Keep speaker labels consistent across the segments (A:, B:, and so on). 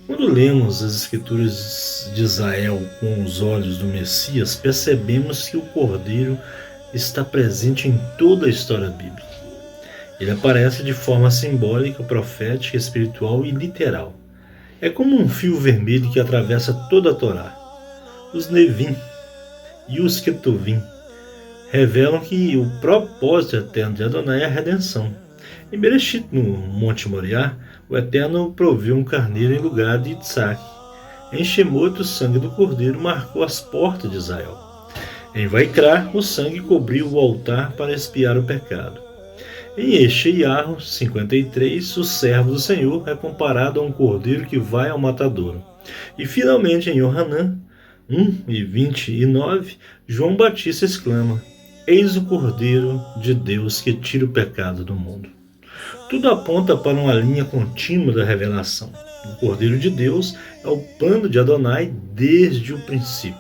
A: Quando lemos as Escrituras de Israel com os olhos do Messias, percebemos que o Cordeiro está presente em toda a história bíblica. Ele aparece de forma simbólica, profética, espiritual e literal. É como um fio vermelho que atravessa toda a Torá. Os Nevim e os Ketuvim revelam que o propósito eterno de Adonai é a redenção. Em Bereshit, no Monte Moriá, o Eterno proveu um carneiro em lugar de Itzaque. Em Shemot, o sangue do cordeiro marcou as portas de Israel. Em Vaikra, o sangue cobriu o altar para expiar o pecado. Em Esheiahu 53, o servo do Senhor é comparado a um cordeiro que vai ao matadouro. E finalmente em Yohanan 1:29, João Batista exclama: Eis o Cordeiro de Deus que tira o pecado do mundo. Tudo aponta para uma linha contínua da revelação. O Cordeiro de Deus é o plano de Adonai desde o princípio.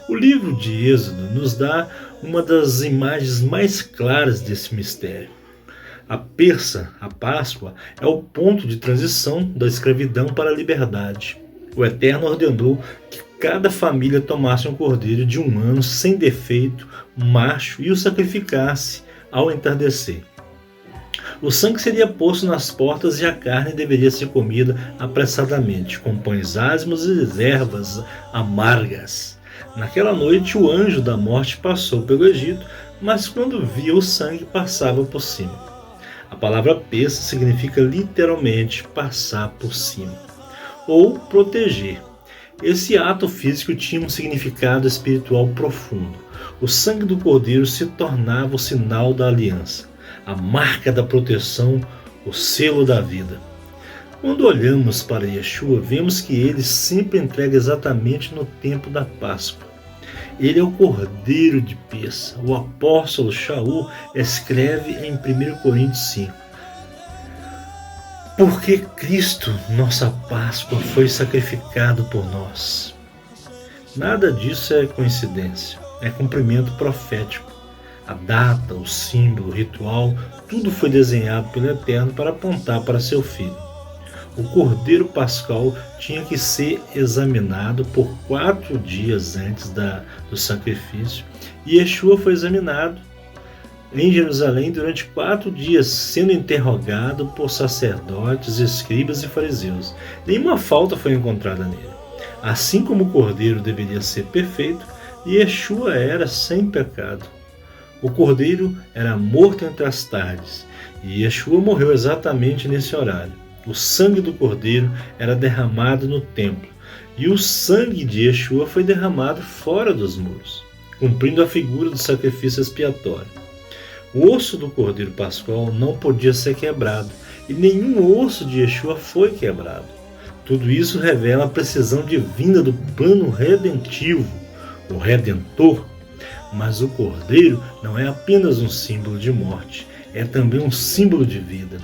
A: O livro de Êxodo nos dá uma das imagens mais claras desse mistério. A Persa, a Páscoa, é o ponto de transição da escravidão para a liberdade. O Eterno ordenou que cada família tomasse um cordeiro de 1 ano sem defeito, macho, e o sacrificasse ao entardecer. O sangue seria posto nas portas e a carne deveria ser comida apressadamente, com pães ázimos e ervas amargas. Naquela noite o anjo da morte passou pelo Egito, mas quando via o sangue passava por cima. A palavra persa significa literalmente passar por cima, ou proteger. Esse ato físico tinha um significado espiritual profundo. O sangue do cordeiro se tornava o sinal da aliança, a marca da proteção, o selo da vida. Quando olhamos para Yeshua, vemos que ele sempre entrega exatamente no tempo da Páscoa. Ele é o Cordeiro de Persa. O apóstolo Shaul escreve em 1 Coríntios 5: Porque Cristo, nossa Páscoa, foi sacrificado por nós. Nada disso é coincidência, é cumprimento profético. A data, o símbolo, o ritual, tudo foi desenhado pelo Eterno para apontar para seu filho. O Cordeiro Pascal tinha que ser examinado por 4 dias antes do sacrifício, e Yeshua foi examinado em Jerusalém durante 4 dias, sendo interrogado por sacerdotes, escribas e fariseus. Nenhuma falta foi encontrada nele. Assim como o Cordeiro deveria ser perfeito, Yeshua era sem pecado. O Cordeiro era morto entre as tardes, e Yeshua morreu exatamente nesse horário. O sangue do Cordeiro era derramado no templo, e o sangue de Yeshua foi derramado fora dos muros, cumprindo a figura do sacrifício expiatório. O osso do Cordeiro Pascual não podia ser quebrado, e nenhum osso de Yeshua foi quebrado. Tudo isso revela a precisão divina do plano redentivo, o Redentor. Mas o Cordeiro não é apenas um símbolo de morte, é também um símbolo de vida.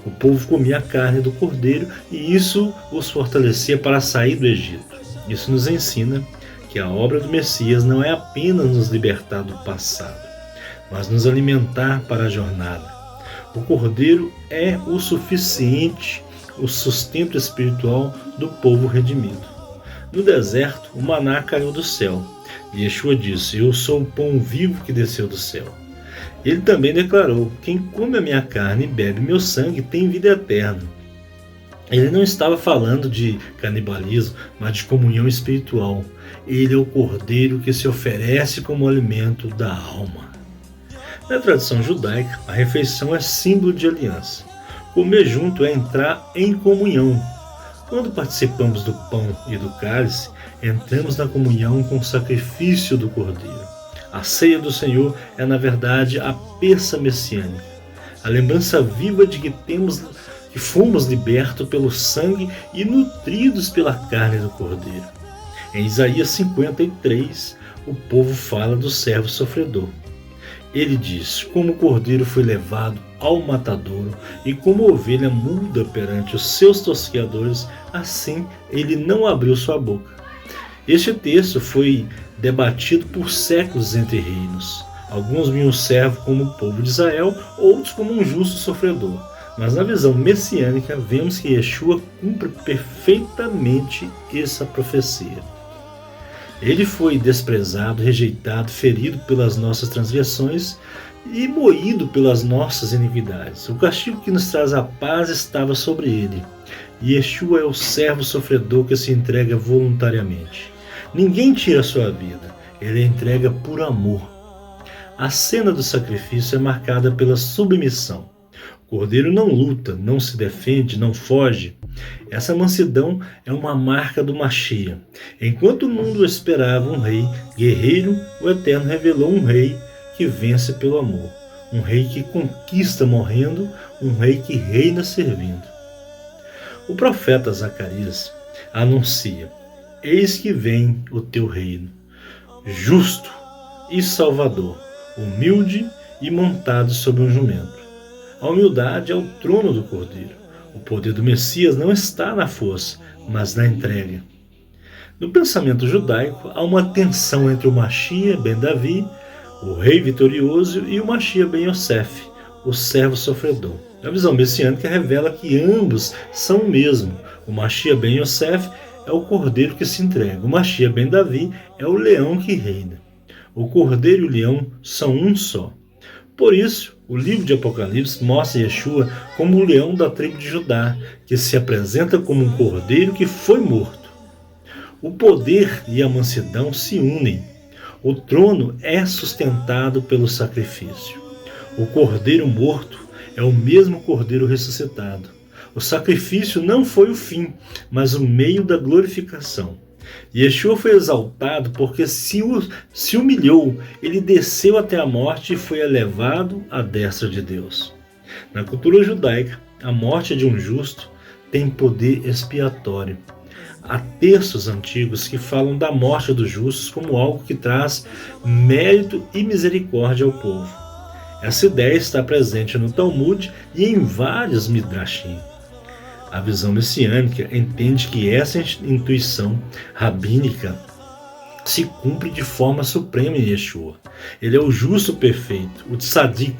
A: O povo comia a carne do cordeiro e isso os fortalecia para sair do Egito. Isso nos ensina que a obra do Messias não é apenas nos libertar do passado, mas nos alimentar para a jornada. O cordeiro é o suficiente, o sustento espiritual do povo redimido. No deserto, o maná caiu do céu. E Yeshua disse: Eu sou o pão vivo que desceu do céu. Ele também declarou: Quem come a minha carne e bebe meu sangue tem vida eterna. Ele não estava falando de canibalismo, mas de comunhão espiritual. Ele é o cordeiro que se oferece como alimento da alma. Na tradição judaica, a refeição é símbolo de aliança. Comer junto é entrar em comunhão. Quando participamos do pão e do cálice, entramos na comunhão com o sacrifício do cordeiro. A ceia do Senhor é, na verdade, a persa messiânica, a lembrança viva de que fomos libertos pelo sangue e nutridos pela carne do cordeiro. Em Isaías 53, o povo fala do servo sofredor. Ele diz: Como o cordeiro foi levado ao matadouro e como ovelha muda perante os seus tosqueadores, assim ele não abriu sua boca. Este texto foi debatido por séculos entre reinos. Alguns viam o servo como o povo de Israel, outros como um justo sofredor. Mas na visão messiânica, vemos que Yeshua cumpre perfeitamente essa profecia. Ele foi desprezado, rejeitado, ferido pelas nossas transgressões e moído pelas nossas iniquidades. O castigo que nos traz a paz estava sobre ele. Yeshua é o servo sofredor que se entrega voluntariamente. Ninguém tira sua vida, ele entrega por amor. A cena do sacrifício é marcada pela submissão. O cordeiro não luta, não se defende, não foge. Essa mansidão é uma marca do Mashiach. Enquanto o mundo esperava um rei guerreiro, o Eterno revelou um rei que vence pelo amor. Um rei que conquista morrendo, um rei que reina servindo. O profeta Zacarias anuncia: eis que vem o teu reino, justo e salvador, humilde e montado sobre um jumento. A humildade é o trono do Cordeiro. O poder do Messias não está na força, mas na entrega. No pensamento judaico, há uma tensão entre o Mashiach ben Davi, o rei vitorioso, e o Mashiach ben Yosef, o servo sofredor. A visão messiânica revela que ambos são o mesmo. O Mashiach ben Yosef é o cordeiro que se entrega. O Mashiach ben Davi é o leão que reina. O cordeiro e o leão são um só. Por isso, o livro de Apocalipse mostra Yeshua como o leão da tribo de Judá, que se apresenta como um cordeiro que foi morto. O poder e a mansidão se unem. O trono é sustentado pelo sacrifício. O cordeiro morto é o mesmo cordeiro ressuscitado. O sacrifício não foi o fim, mas o meio da glorificação. Yeshua foi exaltado porque se humilhou, ele desceu até a morte e foi elevado à destra de Deus. Na cultura judaica, a morte de um justo tem poder expiatório. Há textos antigos que falam da morte dos justos como algo que traz mérito e misericórdia ao povo. Essa ideia está presente no Talmud e em vários midrashim. A visão messiânica entende que essa intuição rabínica se cumpre de forma suprema em Yeshua. Ele é o justo perfeito, o tzadik,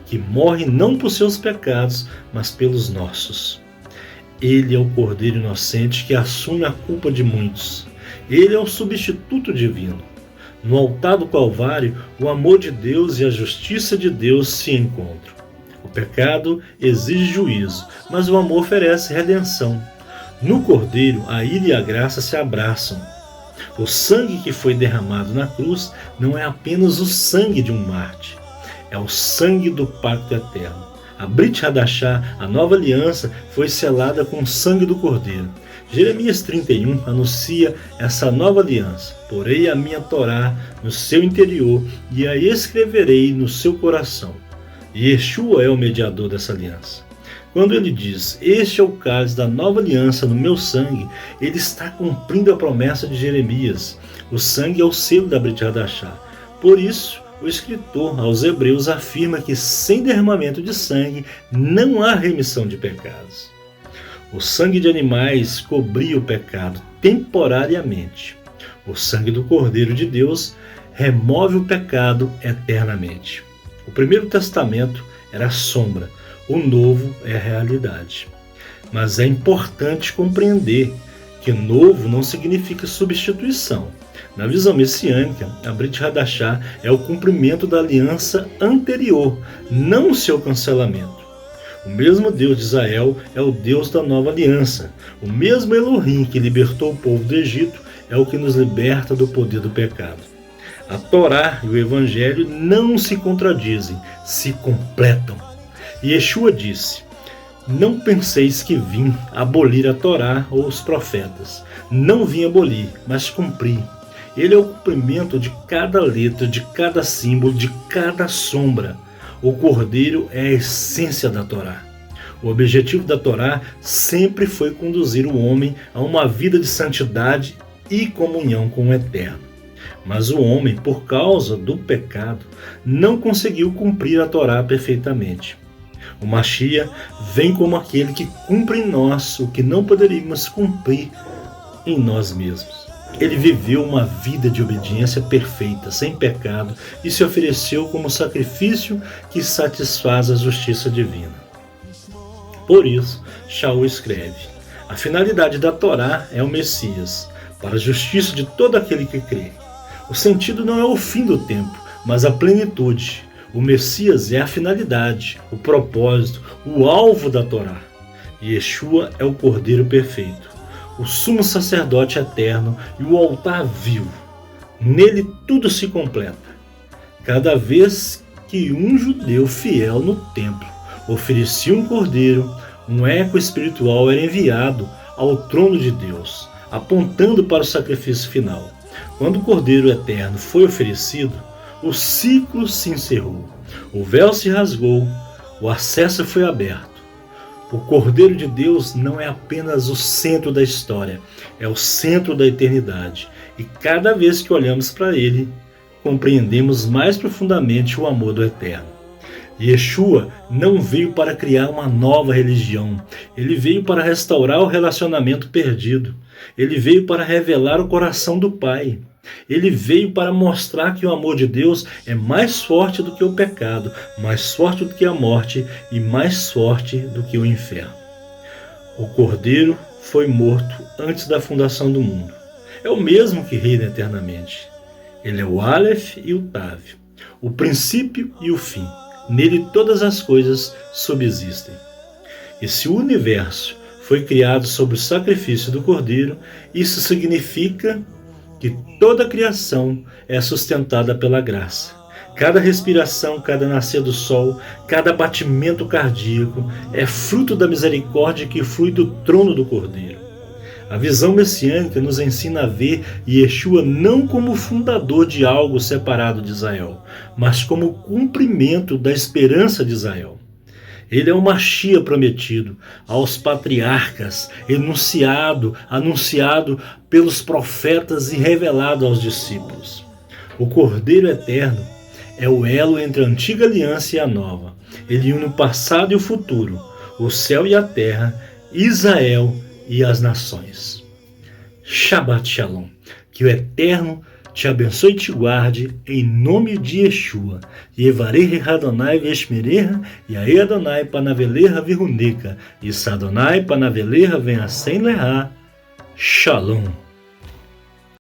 A: que morre não por seus pecados, mas pelos nossos. Ele é o cordeiro inocente que assume a culpa de muitos. Ele é o substituto divino. No altar do Calvário, o amor de Deus e a justiça de Deus se encontram. O pecado exige juízo, mas o amor oferece redenção. No Cordeiro, a ira e a graça se abraçam. O sangue que foi derramado na cruz não é apenas o sangue de um mártir, é o sangue do pacto eterno. A Brit Hadashah, a nova aliança, foi selada com o sangue do Cordeiro. Jeremias 31 anuncia essa nova aliança. Porei a minha Torá no seu interior e a escreverei no seu coração. E Yeshua é o mediador dessa aliança. Quando ele diz, este é o cálice da nova aliança no meu sangue, ele está cumprindo a promessa de Jeremias. O sangue é o selo da Brit Hadashah. Por isso, o escritor aos Hebreus afirma que sem derramamento de sangue não há remissão de pecados. O sangue de animais cobria o pecado temporariamente. O sangue do Cordeiro de Deus remove o pecado eternamente. O Primeiro Testamento era a sombra, o Novo é a realidade. Mas é importante compreender que novo não significa substituição. Na visão messiânica, a Brit Hadashah é o cumprimento da aliança anterior, não o seu cancelamento. O mesmo Deus de Israel é o Deus da nova aliança. O mesmo Elohim que libertou o povo do Egito é o que nos liberta do poder do pecado. A Torá e o Evangelho não se contradizem, se completam. E Yeshua disse, não penseis que vim abolir a Torá ou os profetas. Não vim abolir, mas cumprir. Ele é o cumprimento de cada letra, de cada símbolo, de cada sombra. O Cordeiro é a essência da Torá. O objetivo da Torá sempre foi conduzir o homem a uma vida de santidade e comunhão com o Eterno. Mas o homem, por causa do pecado, não conseguiu cumprir a Torá perfeitamente. O Mashiach vem como aquele que cumpre em nós o que não poderíamos cumprir em nós mesmos. Ele viveu uma vida de obediência perfeita, sem pecado, e se ofereceu como sacrifício que satisfaz a justiça divina. Por isso, Shaul escreve: a finalidade da Torá é o Messias, para a justiça de todo aquele que crê. O sentido não é o fim do tempo, mas a plenitude. O Messias é a finalidade, o propósito, o alvo da Torá. Yeshua é o Cordeiro perfeito, o sumo sacerdote eterno e o altar vivo. Nele tudo se completa. Cada vez que um judeu fiel no templo oferecia um cordeiro, um eco espiritual era enviado ao trono de Deus, apontando para o sacrifício final. Quando o Cordeiro Eterno foi oferecido, o ciclo se encerrou, o véu se rasgou, o acesso foi aberto. O Cordeiro de Deus não é apenas o centro da história, é o centro da eternidade. E cada vez que olhamos para ele, compreendemos mais profundamente o amor do Eterno. Yeshua não veio para criar uma nova religião, ele veio para restaurar o relacionamento perdido, ele veio para revelar o coração do Pai, ele veio para mostrar que o amor de Deus é mais forte do que o pecado, mais forte do que a morte e mais forte do que o inferno. O Cordeiro foi morto antes da fundação do mundo. É o mesmo que reina eternamente. Ele é o Aleph e o Tav, o princípio e o fim. Nele todas as coisas subsistem. E se o universo foi criado sob o sacrifício do Cordeiro, isso significa que toda a criação é sustentada pela graça. Cada respiração, cada nascer do sol, cada batimento cardíaco é fruto da misericórdia que flui do trono do Cordeiro. A visão messiânica nos ensina a ver Yeshua não como fundador de algo separado de Israel, mas como cumprimento da esperança de Israel. Ele é o Mashiach prometido aos patriarcas, anunciado pelos profetas e revelado aos discípulos. O Cordeiro Eterno é o elo entre a antiga aliança e a nova. Ele une o passado e o futuro, o céu e a terra, Israel e as nações. Shabbat Shalom. Que o Eterno te abençoe e te guarde, em nome de Yeshua. Yevarech Adonai veshmerecha, Yair Adonai panavelecha viruneca, Issa Adonai panavelecha venhasem lecha. Shalom.